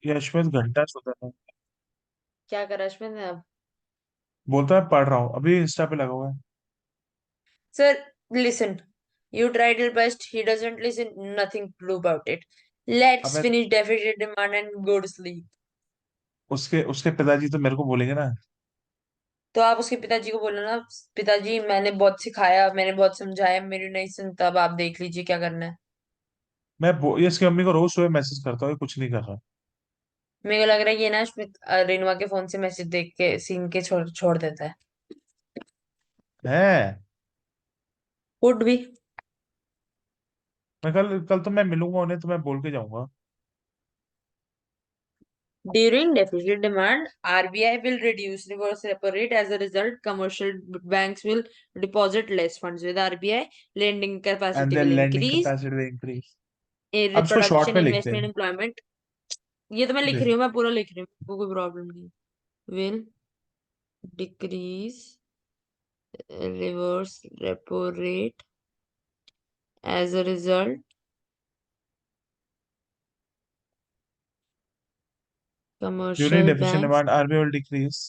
ये अश्विन घंटा सुधर रहा है। क्या करा अश्विन ने अब? बोलता है पढ़ रहा हूँ, अभी इंस्टा पे लगा हुआ है। Sir, listen, you tried your best, he doesn't listen, nothing to do about it. Let's अबे finish deficit demand and go to sleep. उसके उसके पिताजी तो मेरे को बोलेंगे ना। तो आप उसके पिताजी को बोलो ना, पिताजी मैंने बहुत सिखाया, मैंने बहुत समझाया, मेरी नहीं सुनता, अब आप देख लीजिए क्या करना है। ये इसकी मम्मी को रोज सुबह मैसेज करता हूँ, ये कुछ नहीं कर रहा। मेरे को लग रहा है ये ना स्मित रेनुआ के फोन से मैसेज देख के सीन के छोड़ छोड़ देता है। है। कुड भी। मैं कल कल तो मैं मिलूंगा उन्हें, तो मैं बोल के जाऊंगा। During deficit demand, RBI will reduce reverse repo rate. As a result, commercial banks will deposit less funds with RBI. Lending and capacity then will lending increase. Capacity will increase. अब इसको शॉर्ट Production, में लिखते investment, हैं। employment. ये तो मैं लिख रही देख, हूँ, मैं पूरा लिख रही हूँ, को कोई प्रॉब्लम नहीं। Will decrease reverse repo rate. As a result, during commercial deficient banks demand RBI will decrease.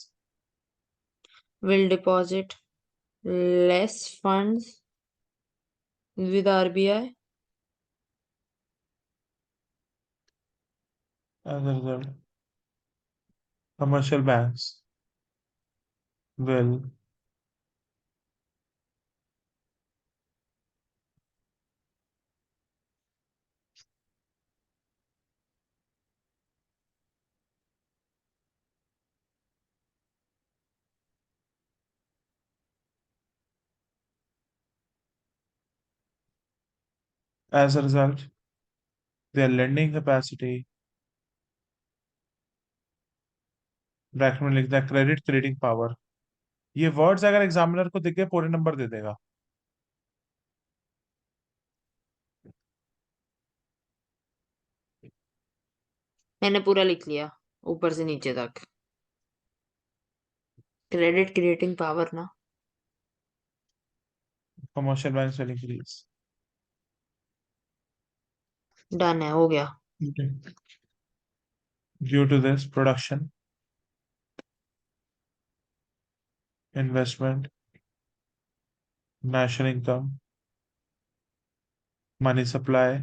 will deposit less funds with RBI. As a result commercial banks will as a result their lending capacity, bracket में लिखता है credit credit power. ये words अगर examiner को दिख गए पूरे number दे देगा। मैंने पूरा लिख लिया, ऊपर से नीचे तक। क्रेडिट क्रिएटिंग पावर ना। Commercial banks will increase done है, हो गया। Due to this production, investment, national income, money supply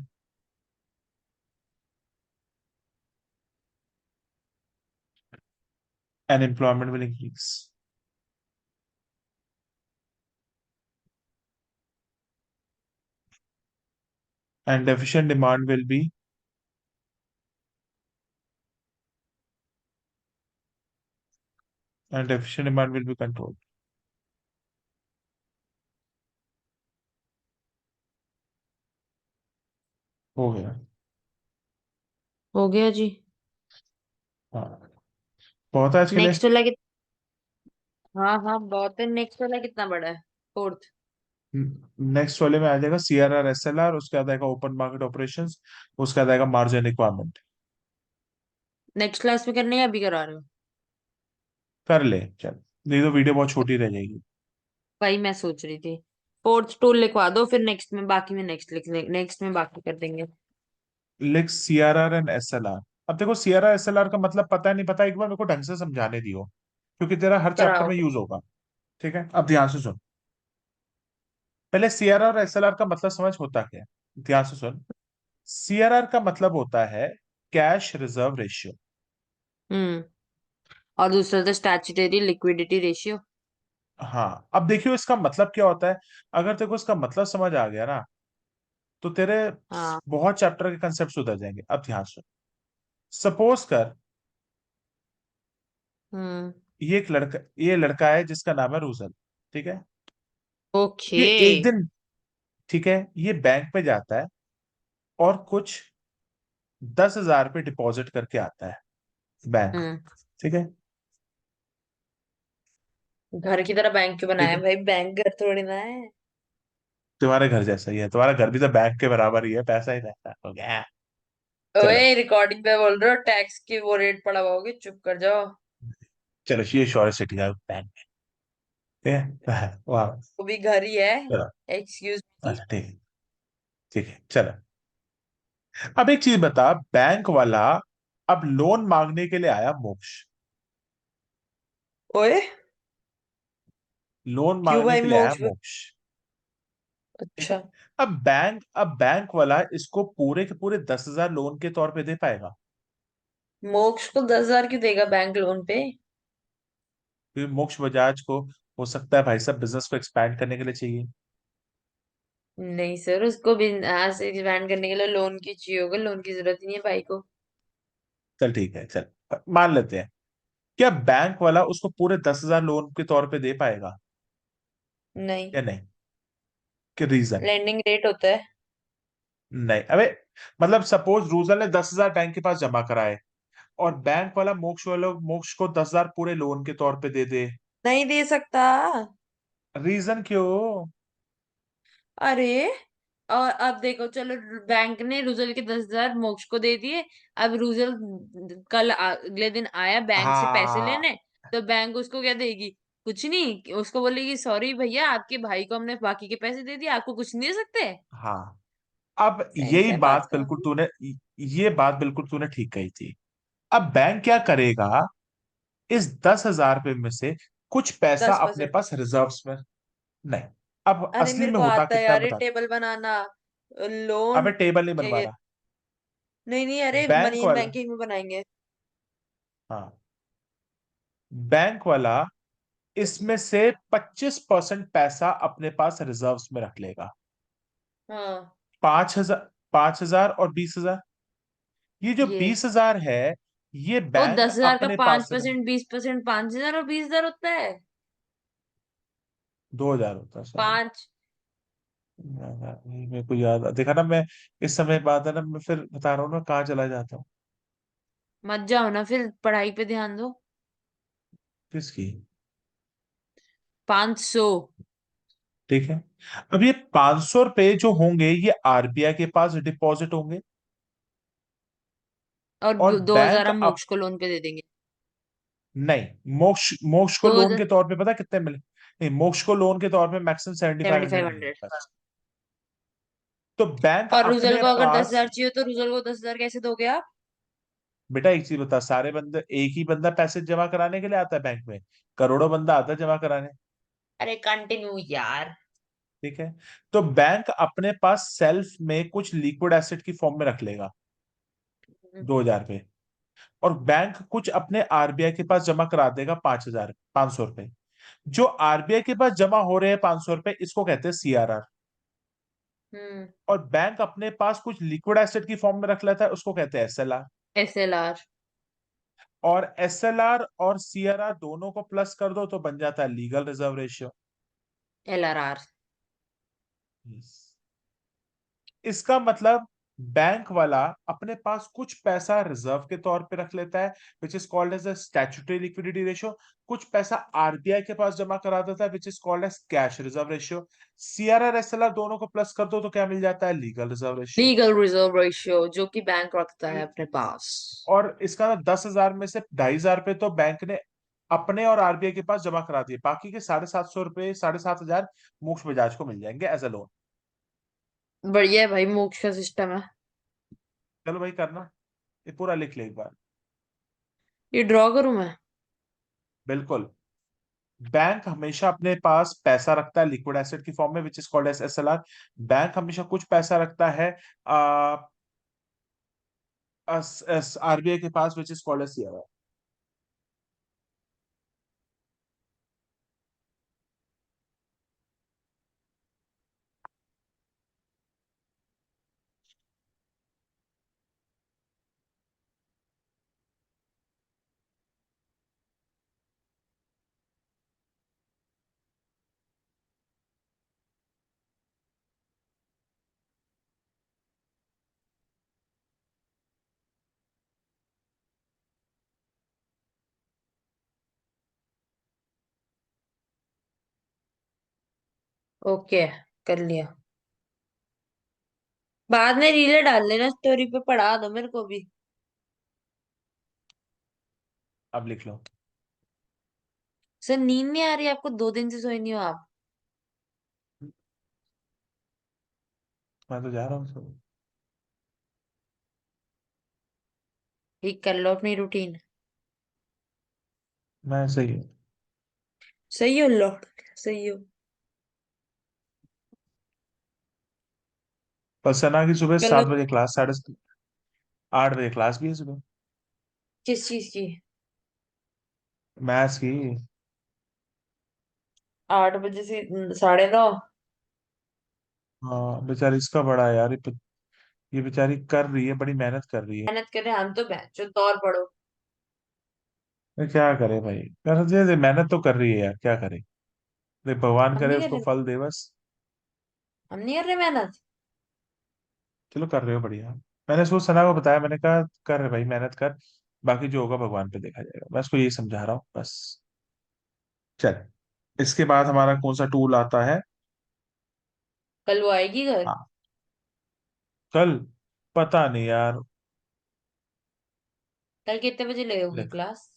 and employment will increase. And deficient demand will be, and deficient demand will be controlled. हो गया। हो गया जी। हाँ, बहुत है आज के लिए। नेक्स्ट वाला हाँ हाँ, बहुत है। नेक्स्ट वाला कितना बड़ा है? फोर्थ। नेक्स्ट वाले में आ जाएगा सीआरआर एसएलआर, उसके बाद आएगा ओपन मार्केट ऑपरेशंस, उसके बाद आएगा मार्जिन रिक्वायरमेंट। नेक्स्ट क्लास में करने या अभी करा रहे हो? कर ले चल, नहीं तो वीडियो बहुत छोटी रह जाएगी। वही मैं सोच रही थी। फोर्थ टूल लिखवा दो, फिर नेक्स्ट में बाकी में नेक्स्ट लिख ले, नेक्स्ट में बाकी कर देंगे। लिख सीआरआर एंड एसएलआर। अब देखो सीआरआर एसएलआर का मतलब पता है नहीं पता, एक बार मेरे को ढंग से समझाने दियो, क्योंकि तेरा हर चैप्टर कराओ। में यूज होगा। ठीक है, अब ध्यान से सुन। पहले सीआरआर और एसएलआर का मतलब समझ होता क्या है। ध्यान से सुन। सीआरआर का मतलब होता है कैश रिजर्व रेशियो। हम्म। और दूसरा था स्टैट्यूटरी लिक्विडिटी रेशियो। हाँ, अब देखियो इसका मतलब क्या होता है। अगर तेरे को इसका मतलब समझ आ गया ना, तो तेरे हाँ। बहुत चैप्टर के कंसेप्ट सुधर जाएंगे। अब ध्यान सुन। सपोज कर, हम्म। ये लड़का है जिसका नाम है रूजल। ठीक है। ओके। ये एक दिन, ठीक है, ये बैंक पे जाता है और कुछ 10,000 पे डिपॉजिट करके आता है बैंक। हम्म। ठीक है। घर की तरह बैंक क्यों ठीक बनाया है, भाई? बैंक घर थोड़ी ना है। तुम्हारे घर जैसा ही है, तुम्हारा घर भी तो बैंक के बराबर ही है, पैसा ही रहता है, हो गया। ओए, चलो। रिकॉर्डिंग पे बोल रहे हो, टैक्स की वो रेट पड़ा होगी, चुप कर जाओ। चलो, ये श्योर सिटी का बैंक है। ठीक है, वाह। वो भी घर ही है। चलो। Excuse me. अच्छा, ठीक है। ठीक है, चलो। अब एक चीज बता, बैंक वाला अब लोन मांगने के लिए आया मोक्ष। ओए, लोन क्यों मांगने भाई के लिए आया मोक्ष? मोक्ष। ठीक अच्छा। है। अब बैंक वाला इसको पूरे के पूरे 10,000 लोन के तौर पे दे पाएगा? मोक्ष को 10,000 क्यों देगा बैंक लोन पे? क्योंकि मोक्ष बजाज को हो सकता है भाई साहब बिजनेस को एक्सपैंड करने के लिए चाहिए। नहीं सर, उसको बिजनेस एक्सपैंड करने के लिए लोन की चाहिए होगा, लोन की जरूरत ही नहीं है भाई को। चल ठीक है, चल मान लेते हैं। क्या बैंक वाला उसको पूरे 10,000 लोन के तौर पे दे पाएगा नहीं। या नहीं? कि रीजन? लेंडिंग रेट होता है। नहीं अबे, मतलब सपोज रूजल ने 10,000 बैंक के पास जमा कराए और बैंक वाला मोक्ष को 10,000 पूरे लोन के तौर पे दे दे। नहीं दे सकता। रीजन क्यों? अरे, और अब देखो, चलो बैंक ने रुजल के 10,000 मोक्ष को दे दिए। अब रुजल कल अगले दिन आया बैंक से पैसे हाँ। लेने। तो बैंक उसको क्या देगी? कुछ नहीं, उसको बोलेगी सॉरी भैया, आपके भाई को हमने बाकी के पैसे दे दिए, आपको कुछ नहीं दे सकते। हाँ, अब सही यही से बात बात करो। बिल्कुल तूने, ये बात बिल्कुल तूने ठीक कही थी। अब बैंक क्या करेगा, इस 10,000 रुपए में से कुछ पैसा दस अपने परसेंट पास रिजर्व्स में। नहीं, अब अरे असली मेरे में को होता आता है कितना यार ये बता। टेबल बनाना। लोन। अबे टेबल नहीं क्या बनवा ये? रहा। नहीं नहीं, अरे मनी बैंक इन वाला, बैंकिंग में बनाएंगे। हाँ, बैंक वाला इसमें से 25% पैसा अपने पास रिजर्व्स में रख लेगा। हाँ। 5,000, 5,000 और 20,000। ये जो ये 20,000 है, ये वो बैंक 10,000 का अपने पास 5%, 20%, 5,000 और 20,000 होता है। 2,000 होता है सॉरी। 5। मेरे को याद देखा ना मैं, इस समय बाद है ना, मैं फिर बता रहा हूँ ना कहाँ चला जाता हूँ। मत जाओ ना, फिर पढ़ाई पे ध्यान दो। किसकी? 500। ठीक है। अब ये 500 रुपए जो होंगे ये आरबीआई के पास डिपॉजिट होंगे। और और 2,000 बैंक हम अप, मोक्ष को लोन पे दे देंगे। नहीं, मोक्ष मोक्ष को दो लोन के तौर पे पता कितने मिले? नहीं, मोक्ष को लोन के तौर पे मैक्सिमम 7,500। 7,500 मिलेंगे बस। तो बैंक और रुजल अपने को अगर दस पास, हजार चाहिए तो रुजल को 10,000 कैसे दोगे आप? बेटा एक चीज बता, सारे बंदे एक ही बंदा पैसे जमा कराने के लिए आता है बैंक में? करोड़ों बंदा आता है जमा कराने। अरे कंटिन्यू यार। ठीक है। तो बैंक अपने पास सेल्फ में कुछ लिक्विड एसेट की फॉर्म में रख लेगा, 2,000 रुपए। और बैंक कुछ अपने आरबीआई के पास जमा करा देगा, 5,000, 500 रुपए। जो आरबीआई के पास जमा हो रहे हैं 500 रुपए, इसको कहते हैं सीआरआर। हम्म। और बैंक अपने पास कुछ लिक्विड एसेट की फॉर्म में रख लेता है, उसको कहते हैं एसएलआर। SLR। और एसएलआर और सीआरआर दोनों को प्लस कर दो तो बन जाता है लीगल रिजर्व रेशियो। LRR। इसका मतलब बैंक वाला अपने पास कुछ पैसा रिजर्व के तौर पे रख लेता है, which is called as a statutory liquidity ratio. कुछ पैसा आरबीआई के पास जमा करा देता है, which is called as cash reserve ratio. CRR SLR दोनों को प्लस कर दो तो क्या मिल जाता है? Legal reserve ratio. Legal reserve ratio जो कि बैंक रखता है अपने पास। और इसका 10,000 में से 2,500 रुपए तो बैंक ने अपने और आरबीआई के पास जमा करा दिए, बाकी के 750 रुपए, 7,500 मोक्ष बजाज को मिल जाएंगे एज अ लोन। बढ़िया है भाई, मोक्ष का सिस्टम है। चलो भाई करना, ये पूरा लिख ले एक बार। ये ड्रॉ करूं मैं? बिल्कुल। बैंक हमेशा अपने पास पैसा रखता है लिक्विड एसेट की फॉर्म में, which is called as SLR. Bank हमेशा कुछ पैसा रखता है आरबीआई के पास, which is called as CRR. Okay, कर लिया। बाद में रीले डाल लेना, स्टोरी पे पढ़ा दो मेरे को भी। अब लिख लो। सर नींद नहीं आ रही आपको? 2 दिन से सोए नहीं हो आप? मैं तो जा रहा हूँ। ठीक कर लो अपनी रूटीन। मैं सही हूँ। सही हो लॉर्ड, सही हो। पर सना की सुबह कल 7 बजे क्लास, 8 बजे क्लास भी है सुबह। किस चीज की? मैथ्स की। 8 बजे से 9:30। हाँ बेचारी, इसका बड़ा है यार, ये बेचारी कर रही है, बड़ी मेहनत कर रही है। मेहनत कर रहे हैं हम तो, बैचो तो और पढ़ो। ये क्या करे भाई, मेहनत तो कर रही है यार, क्या करे। देख, भगवान हम करे नहीं कर उसको रहे, फल दे बस। हम नहीं कर रहे मेहनत। चलो, कर रहे हो बढ़िया। मैंने उसको, सना को बताया, मैंने कहा कर रहे भाई, मेहनत कर। बाकी जो होगा भगवान पे देखा जाएगा, मैं उसको यही समझा रहा हूँ बस। चल, इसके बाद हमारा कौन सा टूल आता है? कल वो आएगी घर? हाँ, कल पता नहीं यार। कल कितने बजे ले होगी देख क्लास?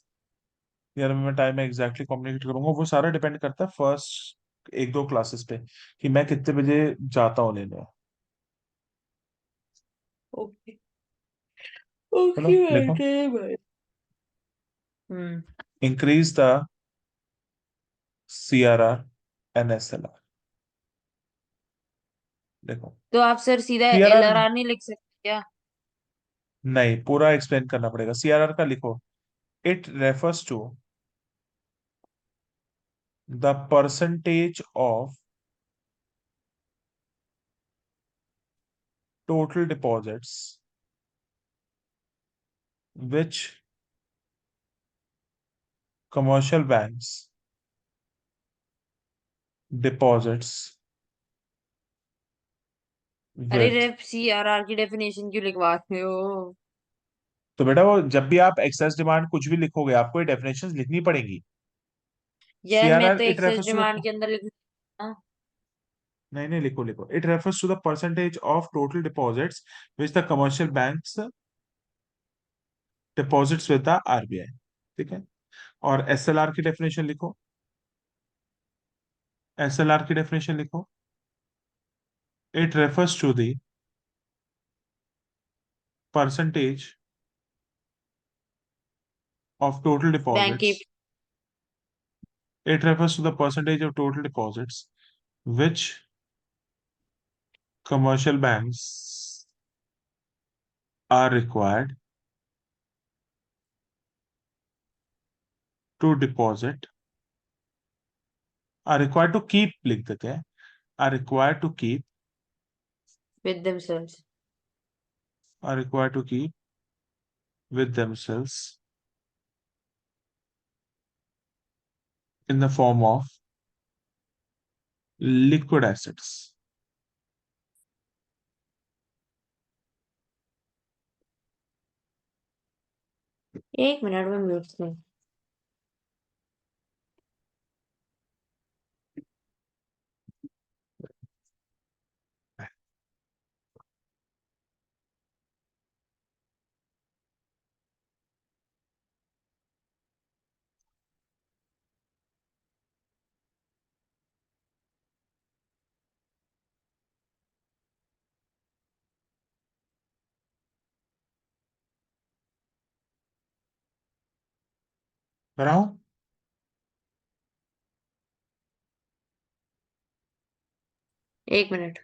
यार, मैं टाइम एग्जैक्टली कम्युनिकेट करूंगा, वो सारा डिपेंड करता है फर्स्ट 1-2 क्लासेस पे, कि मैं कितने बजे जाता हूँ लेने। ओके। चलो ओके लिखो। बेटे भाई। Hmm. Increase the CRR and SLR। देखो, तो आप सर सीधा CRR, LRR नहीं लिख सकते क्या? नहीं, पूरा एक्सप्लेन करना पड़ेगा। CRR का लिखो, it refers to the percentage of total deposits which commercial banks deposits अरे with। रेफ CRR की डेफिनेशन क्यों लिखवाते हो? तो बेटा, वो जब भी आप एक्सेस डिमांड कुछ भी लिखोगे, आपको ये डेफिनेशंस लिखनी पड़ेंगी। यार मैं CRR, तो it excess refers to demand the, के अंदर लिख। हाँ। नहीं नहीं, लिखो लिखो, it refers to the percentage of total deposits which the commercial banks deposits with the RBI। ठीक है। और SLR की डेफिनेशन लिखो, SLR की डेफिनेशन लिखो, it refers to the percentage of total bank की। Deposits, it refers to the percentage of total deposits which commercial banks are required to deposit, are required to keep, लिख देते हैं, are required to keep, with themselves. are required to keep with themselves in the form of liquid assets। 1 minute में mute से। बनाओ। 1 minute.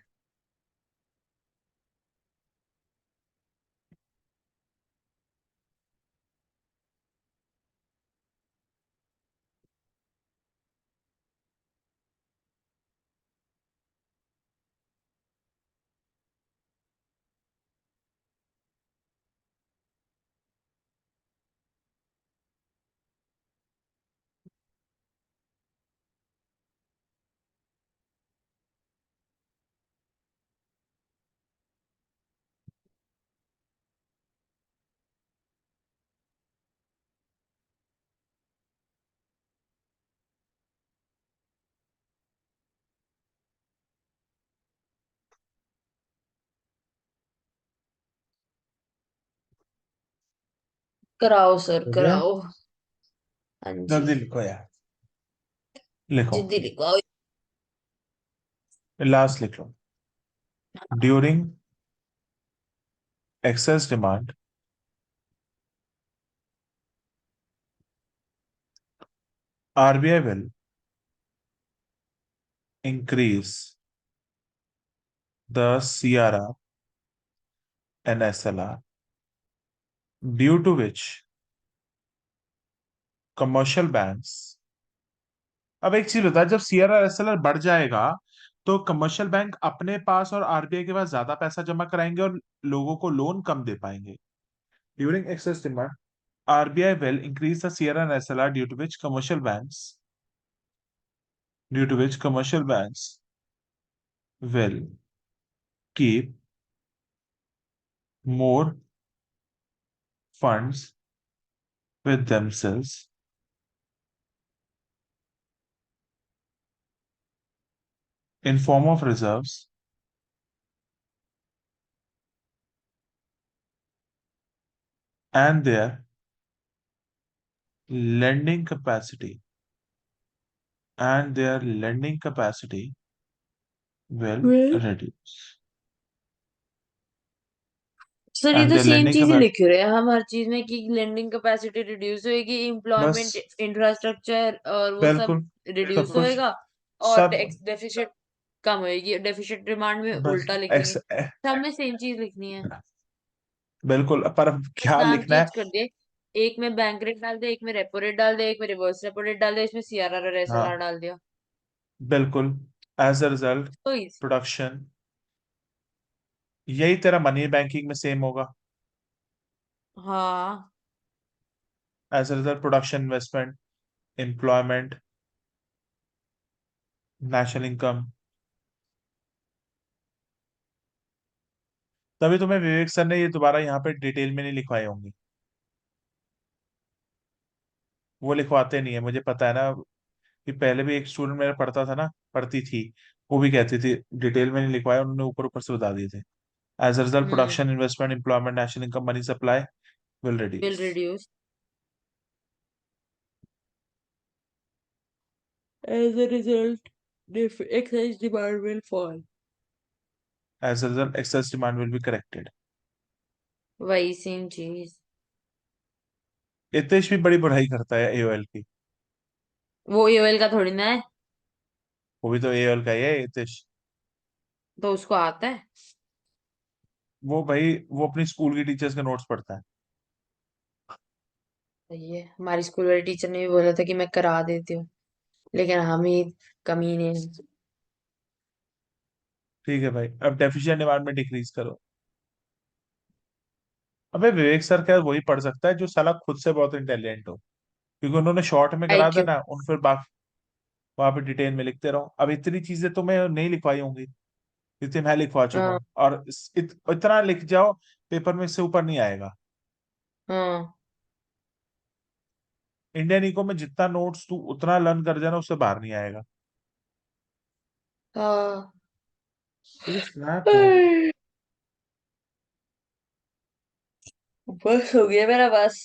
कराओ sir, हो गया? कराओ। हाँ जी। जल्दी लिखो यार, लिखो। जिद्दी लिखवाओ। लास्ट लिख लो। During excess demand RBI will increase the CRR and SLR, due to which commercial banks, अब एक चीज होता है, जब सीआरआर एसएलआर बढ़ जाएगा तो कमर्शियल बैंक अपने पास और आरबीआई के पास ज्यादा पैसा जमा कराएंगे और लोगों को लोन कम दे पाएंगे. During excess demand RBI will increase the CRR and SLR, due to which commercial banks will keep more funds with themselves in form of reserves and their lending capacity will Well, reduce. Sir ये And तो their same lending चीज ही capacity, लिख रहे हैं हम हर चीज में कि लेंडिंग कैपेसिटी रिड्यूस होएगी, एम्प्लॉयमेंट, बस, इंफ्रास्ट्रक्चर और वो सब बिल्कुल, सब रिड्यूस कुछ, होएगा, और सब, टैक्स डेफिसिट कम होएगी, डेफिसिट डिमांड में बस उल्टा लिखेंगे, सब में सेम चीज लिखनी है। बिल्कुल. पर अब बस क्या नाम लिखना चेंज है? कर दिए, एक में बैंक रेट डाल दे, एक में रेपो रेट डाल दे, एक में रिवर्स रेपो रेट डाल दे, इसमें सीआरआर और एसएलआर हाँ, डाल दिया। बिल्कुल. एज अ रिजल्ट, तो इस प्रोडक्शन, यही तेरा मनी बैंकिंग में सेम होगा. हाँ, as a result, production, investment, employment, national income. तभी तुम्हें विवेक सर ने ये दोबारा यहाँ पे डिटेल में नहीं लिखवाए होंगे. वो लिखवाते नहीं है, मुझे पता है ना, कि पहले भी एक स्टूडेंट मेरा पढ़ता था ना, पढ़ती थी, वो भी कहती थी डिटेल में नहीं लिखवाया, उन्होंने ऊपर ऊपर से बता दिए थे. As a result, hmm, production, investment, employment, national income, money supply will will reduce. Reduce as a result, excess demand will fall. As a result, excess demand will be corrected. वही सेम चीज। हितेश भी बड़ी पढ़ाई करता है AOL की. वो EOL का थोड़ी ना है, वो भी तो एओएल का ही है हितेश. तो उसको आता है। वो भाई, वो अपनी स्कूल की टीचर्स के नोट्स पढ़ता है. सही है, हमारी स्कूल वाले टीचर ने भी बोला था कि मैं करा देती हूँ, लेकिन हम ही कमीने हैं। ठीक है भाई, अब डेफिशिएंट डिमांड में डिक्रीज करो. अबे विवेक सर क्या वही पढ़ सकता है जो साला खुद से बहुत इंटेलिजेंट हो, क्योंकि उन्होंने शॉर्ट में करा आईक्यू। देना, उन फिर वहां पे डिटेल में लिखते रहो. अब इतनी चीजें तुम्हें नहीं लिखवाई होंगी जितनी मैं लिखवा चुका हाँ, हूँ, और इतना लिख जाओ, पेपर में इससे ऊपर नहीं आएगा. हाँ, इंडियन इको में जितना नोट्स तू उतना लर्न कर जाना, उससे बाहर नहीं आएगा. हाँ। स्नैप है. बस हो गया मेरा बस।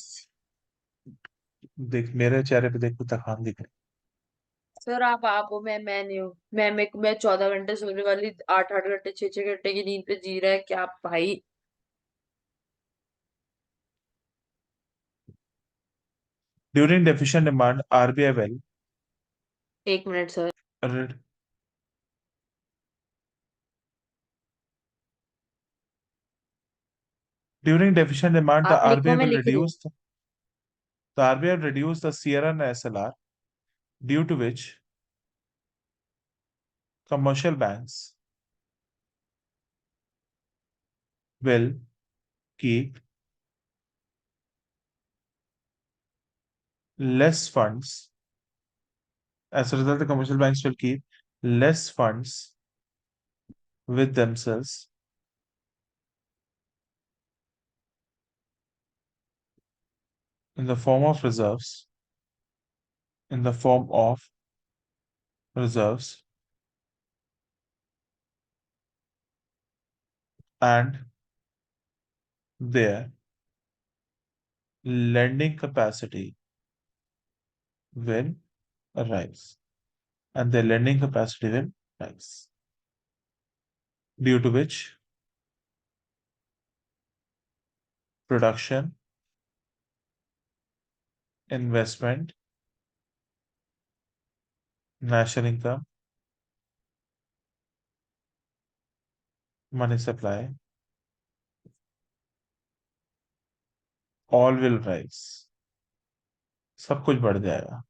देख मेरे चेहरे पे, देख कुछ थकान दिख रही. सर आप हो, मैं नहीं हूँ, मैं 14 घंटे सोने वाली, 8 8 घंटे 6 6 घंटे की नींद पे जी रहा है क्या भाई। During deficient demand RBI will, 1 minute sir. During deficient demand the आप लिखो, आरबीआई मैं विल लिख रही हूँ। Reduce the RBI will reduce the CRR and SLR, due to which commercial banks will keep less funds. As a result, the commercial banks will keep less funds with themselves in the form of reserves, in the form of reserves, and their lending capacity will rise. And their lending capacity will rise. Due to which production, investment, national income, money supply, all will rise, सब कुछ बढ़ जाएगा।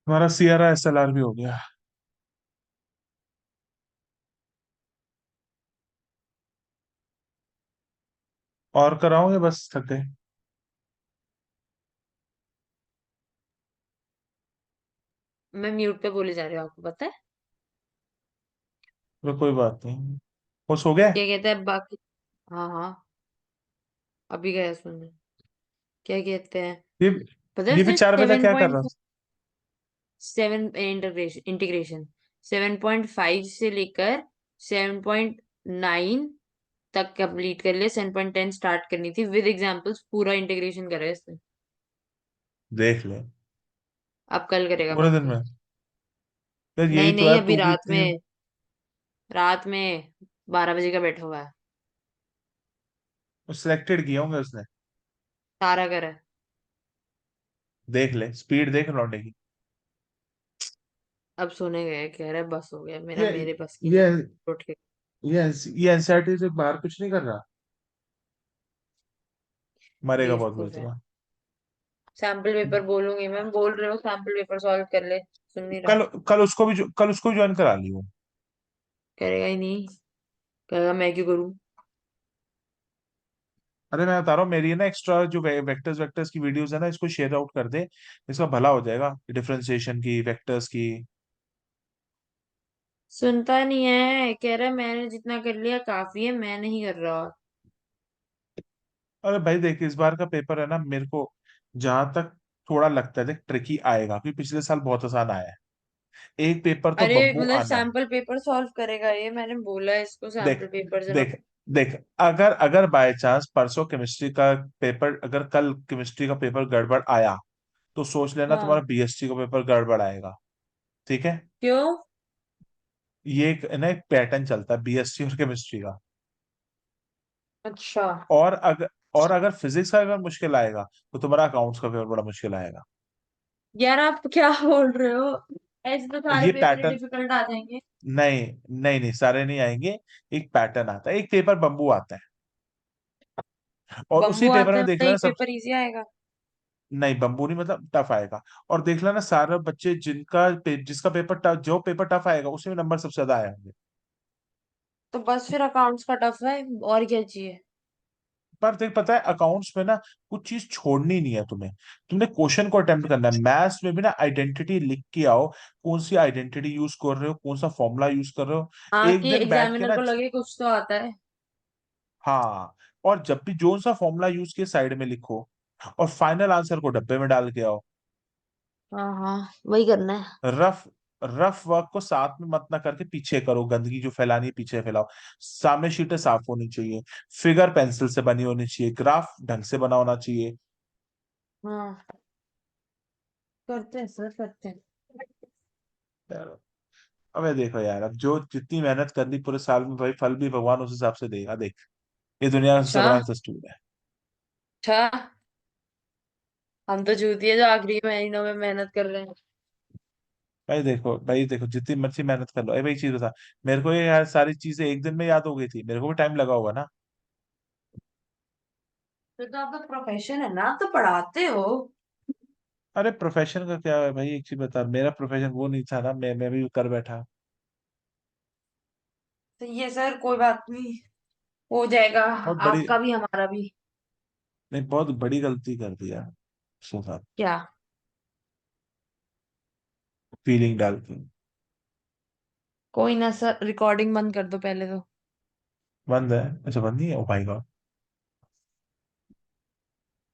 हमारा सीआरआ SLR भी हो गया। और कराओगे, बस थक गए। मैं म्यूट पे बोले जा रही हूँ, आपको पता है? तो कोई बात नहीं, वो सो गया। क्या कहते हैं बाकी? हाँ हाँ, अभी गया सुनने। क्या कहते हैं? ये पता है ये भी उसने 4 बजे सेवन क्या कर रहा पॉइंट था? सेवन इंटीग्रेशन इंटीग्रेशन 7.5 से लेकर 7.9 तक कंप्लीट कर लिया। 7.10 स्टार्ट करनी थी विद एग्जांपल्स, पूरा इंटीग्रेशन करा है इसने। देख ले, अब कल करेगा पूरे दिन बाकी। में। यार यही नहीं तो है, नहीं, अभी तू भी रात इतनी। में, रात में 12 बजे का बैठा हुआ है। सिलेक्टेड किए होंगे उसने। सारा करा है। देख ले, स्पीड देख लौंडे की। अब सोने गए, कह रहा है बस हो गया मेरा, ये मेरे बस की नहीं। ये उठ के ये एनसीईआरटी से बाहर कुछ नहीं कर रहा। मरेगा बहुत बुरी बेवकूफ है। तरह। सैम्पल पेपर बोलूंगी, मैं बोल रही हूँ सैम्पल पेपर सॉल्व कर ले, सुन नहीं रहा। कल उसको भी ज्वाइन करा ली वो। करेगा ही नहीं, कहेगा मैं क्यों करूँ। अरे मैं बता रहा हूँ, मेरी है ना एक्स्ट्रा जो वेक्टर्स वेक्टर्स की वीडियोस है ना, इसको शेयर आउट कर दे। इसका भला हो जाएगा, डिफरेंशिएशन की, वेक्टर्स की। सुनता नहीं है, कह रहा है मैंने जितना कर लिया काफी है, मैं नहीं कर रहा और। अरे भाई देख, इस बार का पेपर है ना, मेरे को जहां तक थोड़ा लगता है, देख ट्रिकी आएगा क्योंकि पिछले साल बहुत आसान आया है। एक पेपर तो अरे बब्बू मतलब आना है। सैम्पल पेपर सॉल्व करेगा ये, मैंने बोला है इसको देख सैम्पल पेपर जरा। देख देख, अगर अगर बाय चांस परसों केमिस्ट्री का पेपर, अगर कल केमिस्ट्री का पेपर गड़बड़ आया, तो सोच लेना तुम्हारा हाँ। बीएसटी का पेपर गड़बड़ आएगा। ठीक है। क्यों? ये एक ना एक पैटर्न चलता है बीएसटी और केमिस्ट्री का। अच्छा। और अगर और अगर फिजिक्स का अगर मुश्किल आएगा, तो तुम्हारा अकाउंट्स का पेपर बड़ा मुश्किल आएगा। यार आप क्या बोल रहे हो? ऐसे तो सारे ये पेपर ही पैटर्न, डिफिकल्ट आ जाएंगे। नहीं नहीं नहीं, सारे नहीं आएंगे। एक पैटर्न आता है, एक पेपर बम्बू आता है। और उसी बम्बू पेपर आता में है देख मतलब लेना एक सब। पेपर इजी आएगा? नहीं, बम्बू नहीं, मतलब टफ आएगा। और देख लेना सारे बच्चे जिसका पेपर टफ, जो पेपर टफ आएगा उसी में नंबर सबसे ज्यादा आए होंगे। तो बस फिर अकाउंट्स का टफ है, और क्या चाहिए? पर देख, पता है अकाउंट्स में ना कुछ चीज छोड़नी नहीं है तुम्हें। तुमने क्वेश्चन को अटेम्प्ट करना है। मैथ्स में भी ना आइडेंटिटी लिख के आओ, कौन सी आइडेंटिटी यूज कर रहे हो, कौन सा फॉर्मूला यूज कर रहे हो। हाँ एक कि दिन बैठ के एग्जामिनर ना, को लगे कुछ तो आता है। हाँ, और जब भी जो सा फॉर्मूला यूज किया साइड में लिखो, और फाइनल आंसर को डब्बे में डाल के आओ। हाँ हाँ, वही करना है। रफ रफ वर्क को साथ में मत ना करके पीछे करो, गंदगी जो फैलानी है पीछे फैलाओ। सामने शीटें साफ होनी चाहिए। फिगर पेंसिल से बनी होनी चाहिए, ग्राफ ढंग से बना होना चाहिए। हाँ, करते हैं सर, करते हैं। यार, अबे देखो यार, अब जो जितनी मेहनत कर ली पूरे साल में, भाई फल भी भगवान उस हिसाब से देगा। देख, ये दुनिया का सबसे अच्छा। बड़ा इंस्टीट्यूट है। अच्छा, हम तो चूतिए जो आखिरी महीनों में मेहनत कर रहे हैं। भाई देखो जितनी मर्जी मेहनत कर लो, अरे भाई चीज बता। मेरे को ये यार सारी चीजें एक दिन में याद हो गई थी, मेरे को भी टाइम लगा होगा ना। तो आपका प्रोफेशन है ना, आप तो पढ़ाते हो। अरे प्रोफेशन का क्या है भाई, एक चीज बता, मेरा प्रोफेशन वो नहीं था ना, मैं भी कर बैठा। तो ये सर कोई बात नहीं, हो जाएगा। बहुत बड़ी, आपका भी हमारा भी। नहीं बहुत बड़ी गलती कर दिया उसके साथ, क्या? फीलिंग डाल के। कोई ना सर, रिकॉर्डिंग बंद कर दो पहले तो। बंद है? अच्छा बंद नहीं है, ओ भाई गॉड।